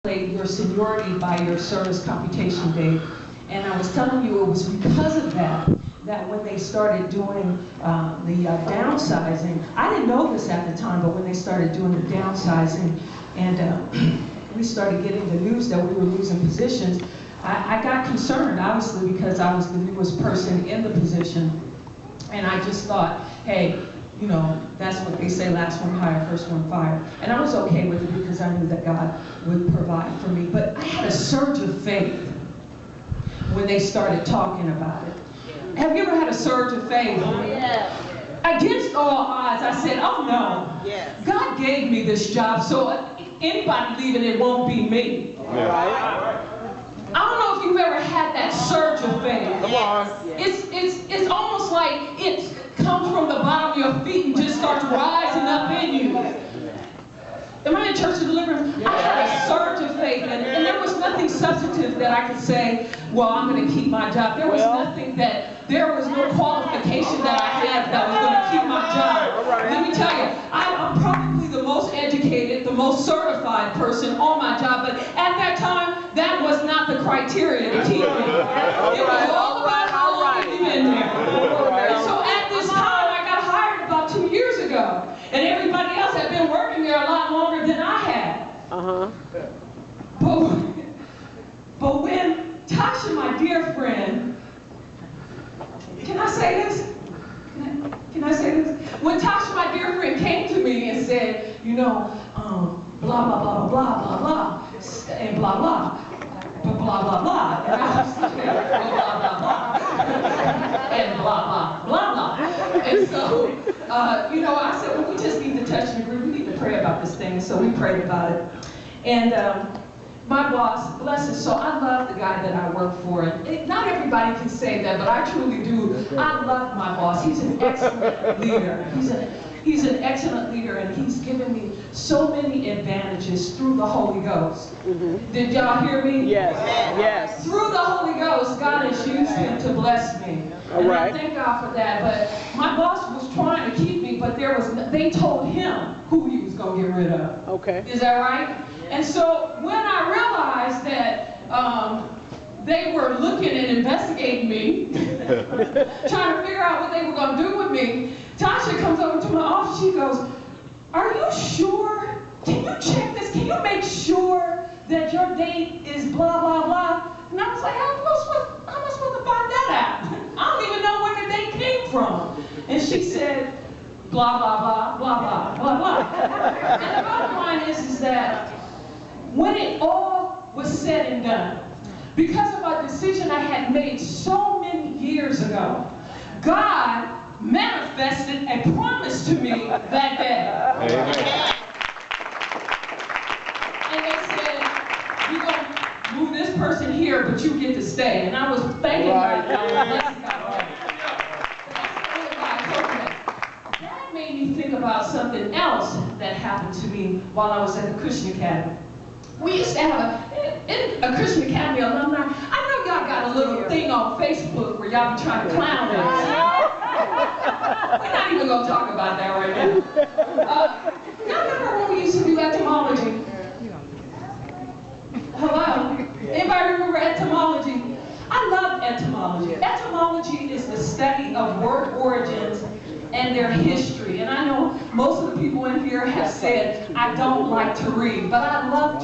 your seniority by your service computation date. And I was telling you it was because of that when they started doing the downsizing, I didn't know this at the time, but when they started doing the downsizing and we started getting the news that we were losing positions, I got concerned, obviously, because I was the newest person in the position. And I just thought, hey, you know, that's what they say, last one hired, first one fired. And I was okay with it because I knew that God would provide for me. But I had a surge of faith when they started talking about it. Have you ever had a surge of faith? Yeah. Against all odds, I said, oh no, Yes. God gave me this job, so anybody leaving it won't be me. Right. I don't know if you've ever had that surge of faith. Come on. It's almost like it comes from the bottom of your feet and just starts rising up in you. Am I in church of deliverance? I had a surge of faith, and there was nothing substantive that I could say, well, I'm going to keep my job. There was nothing there was no qualification that I had that was going to keep my job. Let me tell you, I'm probably the most educated, the most certified person on my job, but at that time, that was not the criteria to keep me. It was all about how long you've been there. So at this time, I got hired about 2 years ago, and everybody else had been working there a lot longer than I had. But when Tasha, my dear friend, can I say this? Can I say this? When Tasha, my dear friend, came to me and said, you know, blah, blah, blah, blah, blah, blah, and blah, blah, blah, blah, blah, and I was saying, blah, blah, blah, and blah, blah, blah, blah. And so, you know, I said, well, we just need to touch and agree. We need to pray about this thing. So we prayed about it. And my boss, bless his soul, I love the guy that I work for. Not everybody can say that, but I truly do. I love my boss. He's an excellent leader. He's an excellent leader, and he's given me so many advantages through the Holy Ghost. Did y'all hear me? Yes. Yes. Through the Holy Ghost, God has used him to bless me. And I thank God for that. But my boss was trying to keep me, but they told him who he was going to get rid of. Okay. Is that right? And so when I realized that they were looking and investigating me, trying to figure out what they were going to do with me, Tasha comes over to my office. She goes, are you sure? Can you check this? Can you make sure that your date is blah, blah, blah? And I was like, how am I supposed to find that out? I don't even know where the date came from. And she said, blah, blah, blah, blah, blah, blah, blah. And the bottom line is that when it all was said and done, because of a decision I had made so many years ago, God manifested a promise to me that day. Amen. And they said, you're going to move this person here, but you get to stay. And I was thanking God. That made me think about something else that happened to me while I was at the Christian Academy. We used to have a Christian Academy alumni. I know y'all got a little thing on Facebook where y'all be trying to clown us. We're not even going to talk about that right now. Y'all remember when we used to do etymology? Hello? Anybody remember etymology? I love etymology. Etymology is the study of word origins and their history. And I know most of the people in here have said, I don't like to read, but I love to.